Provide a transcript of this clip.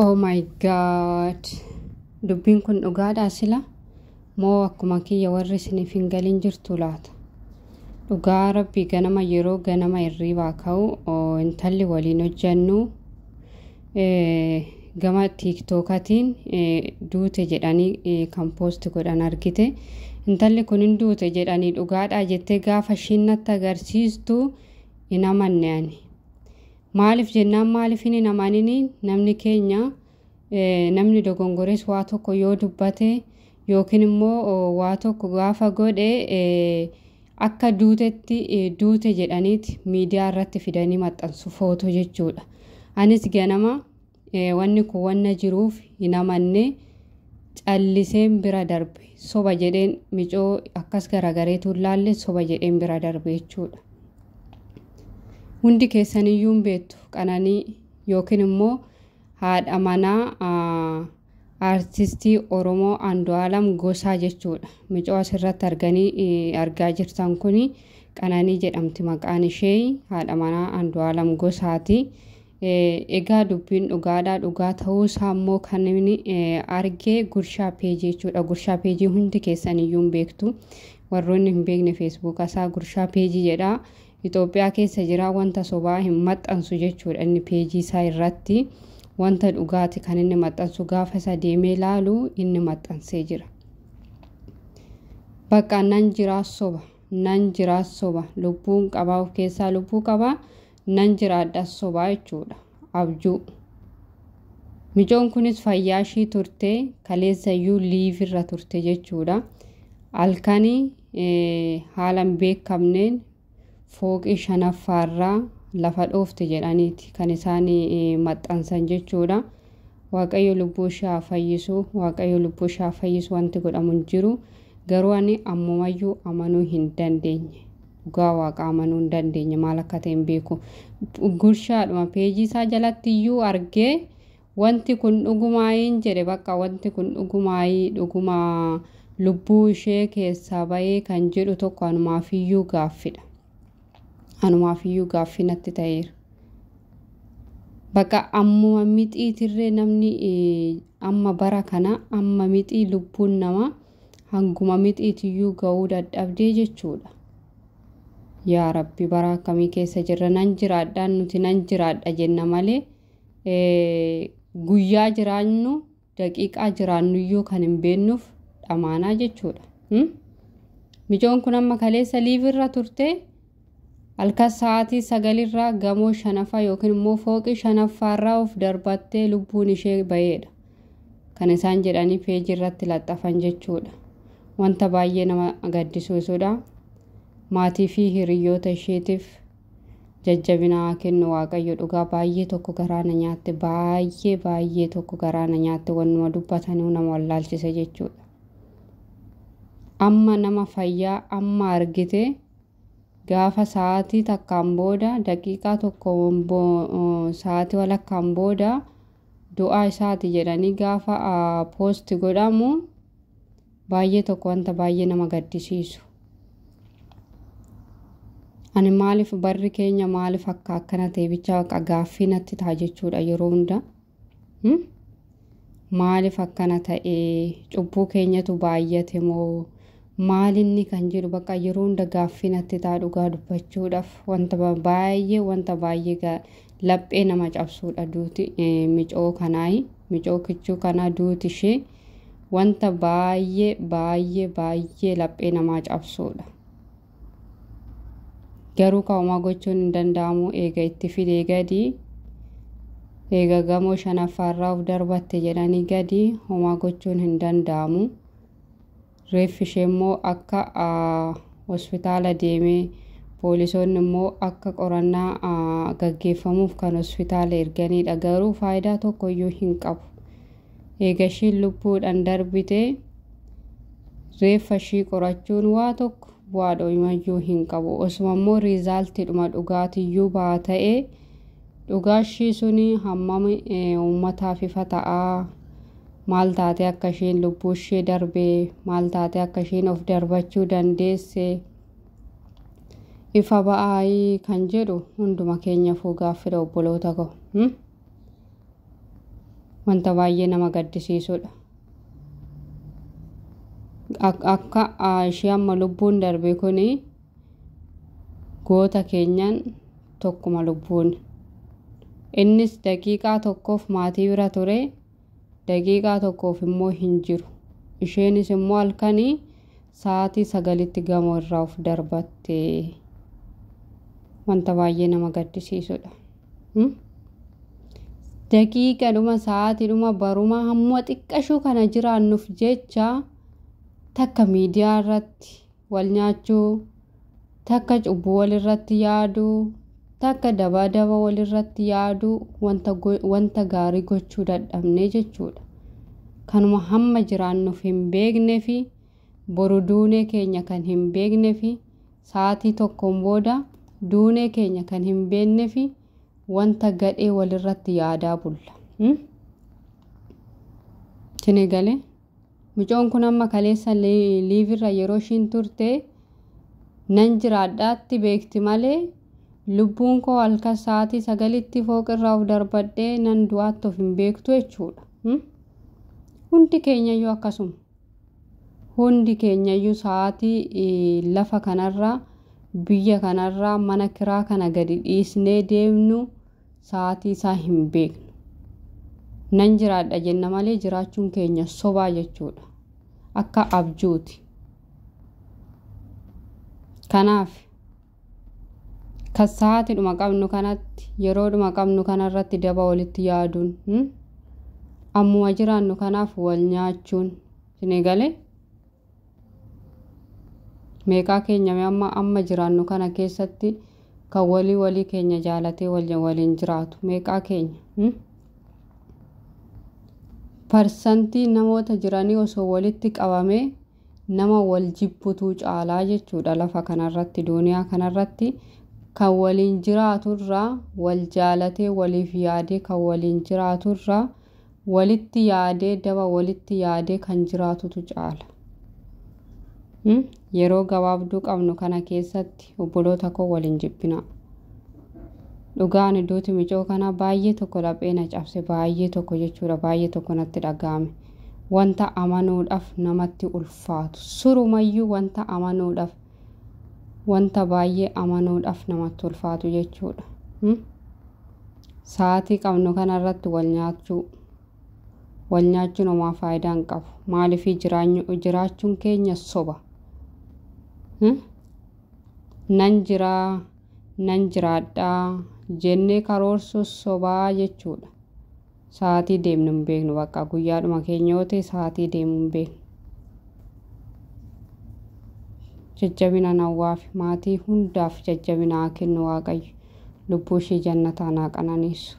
Oh my god. Dubbiin kun dhugaadhaa sila moo akkuma kiyya warri isiniif hin galin jirtu laata? Dhugaa Rabbii ganama yeroo ganama irriibaa ka'u intalli waliin hojjannu gama tiiktookatiin duute jedhanii kan poost godhan argite. Intalli kun hin duute jedhanii dhugaadhaa jettee gaafa shinnatti agarsiistu hin amanne ani. Maaliif jennaan maaliif hin amanini namni keenya namni dogongores waa tokko yoo dubbate yookiin immoo waa tokko gaafa godhe akka duutetti duute jedhaniiti miidiyaa irratti fidanii maxxansu footoo jechuudha. Anis ganama wanni kun wanna jiruuf hin amanne calliseen bira darbe soba jedheen micoo akkas garagareetu laalle soba jedheen bira darbe jechuudha. Hundi keessaniyyuu hin beektu Qananii yookiin immoo haadha manaa artistii Oromoo Andu'aalam Gosaa jechuudha. Micoo asirratti argaa jirtan kuni Qananii jedhamti maqaan ishee haadha manaa Andu'aalam Gosaati. Egaa dubbiin dhugaadhaa dhugaa ta'uu isaa immoo kan inni argee Gurshaa Peejii jechuudha. Gurshaa Peejii hundi keessaniyyuu hin beektu. Warroonni hin beekne Facebook isaa Gurshaa Peejii jedha. Itoophiyaa keessa jira wanta sobaa hin maxxansu jechuudha. Inni peejii isaa irratti wanta dhugaati kan inni maxxansu gaafa isa deemee ilaalu inni maxxansee jira. Bakka nan jiraas soba lubbuun qabaa of keessaa lubbuu qabaa nan jiraadhas sobaa jechuudha. Abjuu. Micoon kunis fayyaa ishii turte kaleessayyuu liivirra turte jechuudha. Halkanii haalan beekamneen fooqii shanaffaarraa lafa dhoofte jedhaniiti kan isaan maxxansan jechuudha. Waaqayyo lubbuu ishee fayyisu, Waaqayyo lubbuu ishee fayyisu wanti godhamu hin jiru. Garuu ani ammumayyuu amanuu hin dandeenye. Dhugaa Waaqa amanuu hin dandeenye maal akka ta'e hin beeku. Gurshaadhuma peejii isaa jalatti iyyuu argee wanti kun dhugumaayin jedhe bakka wanti kun dhuguma lubbuu ishee keessaa bahee kan jedhu tokko anumaafiyyuu gaaffidha. Anumaafiyyuu gaaffii natti ta'eera. Bakka ammuma mixiitirree namni amma bara kana amma mixii lubbuun nama hanguma mixiitiyyuu ga'uu dadhabdee jechuudha. Yaa Rabbi bara akkamii keessa jirra nan jiraadhaan nuti nan jiraadha jenna malee guyyaa jiraannu daqiiqaa jiraannuyyuu kan hin beennuuf dhamaanaa jechuudha. Micoon kun amma kaleessa liivirra turte. Halkan sa'aatii 9 gamoo shanaffaa yookiin immoo fooqii shanaffaarraa of darbattee lubbuun ishee baheedha. Kan isaan jedhanii peejii irratti laxxafan jechuudha. Wanta baay'ee nama gaddisiisudha. Maatii fi hiriyoota isheetiif jajjabina kennu Waaqayyo dhugaa baay'ee tokko garaana nyaatte baay'ee tokko garaana nyaatte wannuma dubbatanii nama wallaalchise jechuudha. Amma nama fayyaa amma argite. Gaafa sa'aatii takkaan booda daqiiqaa tokko sa'aatii walakkaan booda du'aa isaati jedhanii gaafa poosti godhamu baay'ee tokko wanta baay'ee nama gaddisiisu. Ani maaliif barri keenya maaliif akka akkana ta'e bicha gaaffii natti ta'a jechuudha yeroo hunda. Maaliif akkana ta'e cubbuu keenyatu baay'ate moo maalinni kan jedhu bakka yeroo hunda gaaffii natti ta'a dhugaa dubbachuudhaaf wanta baay'ee laphee nama cabsuudha duuti micoo kanaayi micoo kichuu kanaa duuti ishee wanta baay'ee laphee nama cabsuudha. Garuu ka'umaa gochuun hin danda'amu eega itti fidee gadi eega gamoo shanaffaarraa of darbatte jedhanii gadi homaa gochuun hin danda'amu. Reeffi ishee immoo akka hospitaala deemee poolisoonni immoo akka qorannaa gaggeeffamuuf kan hospitaala erganiidha. Garuu faayidaa tokkoyyuu hin qabu. Eega ishiin lubbuudhaan darbite reeffa ishii qorachuun waa tokko bu'aa dho'imayyuu hin qabu. Osuma immoo riizaaltiidhuma dhugaatiyyuu baa ta'ee dhugaa ishii suni hammam uummataaf ifa ta'a. Maal taate akka isheen lubbuu ishee darbee maal taate akka isheen of darbachuu dandeesse ifa ba'aayii kan jedhu hunduma keenya fuugaaf fida obboloota koo. wanta baay'ee nama gaddisiisudha. Akka ishee amma lubbuun darbe kuni goota keenyan tokkuma lubbuun. Innis daqiiqaa tokkoof maatii bira ture, daqiiqaa tokkoof immoo hin jiru. Isheenis immoo halkanii sa'aatii 9tti gamoo irraa of darbatte. Wanta baay'ee nama gaddisiisudha. Daqiiqadhuma sa'aatiidhuma baruma hamma xiqqashuu kana jiraannuuf jecha takka miidiyaa irratti wal nyaachuu, takka cubbuu walirratti yaaduu, takka daba walirratti yaaduu wanta gaarii gochuu dadhabnee jechuudha. Kanuma hamma jiraannuuf hin beeknee fi boru duunee keenya kan hin beeknee fi sa'aatii tokkoon booda duunee keenya kan hin beeknee fi wanta gadhee walirratti yaadaa bulla. Tini galee mucoon kun amma kaleessa liivirra yeroo ishiin turte nan jiraadhaatti beekti malee lubbuun koo halkan sa'aatii 9tti fooqirraa of darbadhee nan du'aatti of hin beektu jechuudha. Hundi keenyayyuu akkasuma. Hundi keenyayyuu sa'aatii lafa kanarraa biyya kanarraa mana kiraa kana gadi dhiisnee deemnu sa'aatii isaa hin beeknu. Nan jiraadha jenna malee jiraachuun keenya sobaa jechuudha. Akka abjuuti. Kanaaf kan sa'aatiidhuma qabnu kanatti yeroodhuma qabnu kanarratti daba walitti yaaduun ammuma jiraannu kanaaf wal nyaachuun isin galee meeqaa keenya amma jiraannu kana keessatti kan walii keenya jaalatee waliin jiraatu meeqaa keenya parsantii namoota jiranii osoo walitti qabamee nama wal jibbutu caalaa jechuudha lafa kanarratti duuniyaa kanarratti kan waliin jiraaturraa wal jaalatee waliif yaadee kan waliin jiraaturraa walitti yaadee daba walitti yaadee kan jiraatutu caala. Yeroo gabaabduu qabnu kana keessatti obboloota koo waliin jibbina. Dhugaan iddooti micoo kana baay'ee tokko lapheena cabse baay'ee tokko jechuudha baay'ee tokko natti dhaga'ame. Wanta amanuudhaaf namatti ulfaatu surumayyuu wanta amanuudhaaf wanta baay'ee amanuudhaaf namatti ulfaatu jechuudha. Sa'aatii qabnu kanarratti wal nyaachuun homaa faayidaa hin qabu. Maaliif jiraachuun keenya soba. Nan jiraadhaa jennee karoorsuus sobaa jechuudha. Sa'aatii deemnu hin beeknu bakka guyyaadhuma keenya yoo ta'e sa'aatii deemnu hin beeknu. Jajjabina nawwaaf maatii hundaaf jajjabina haa kennu Waaqayyo. Lubbuu ishee jannataan haa qananiisu.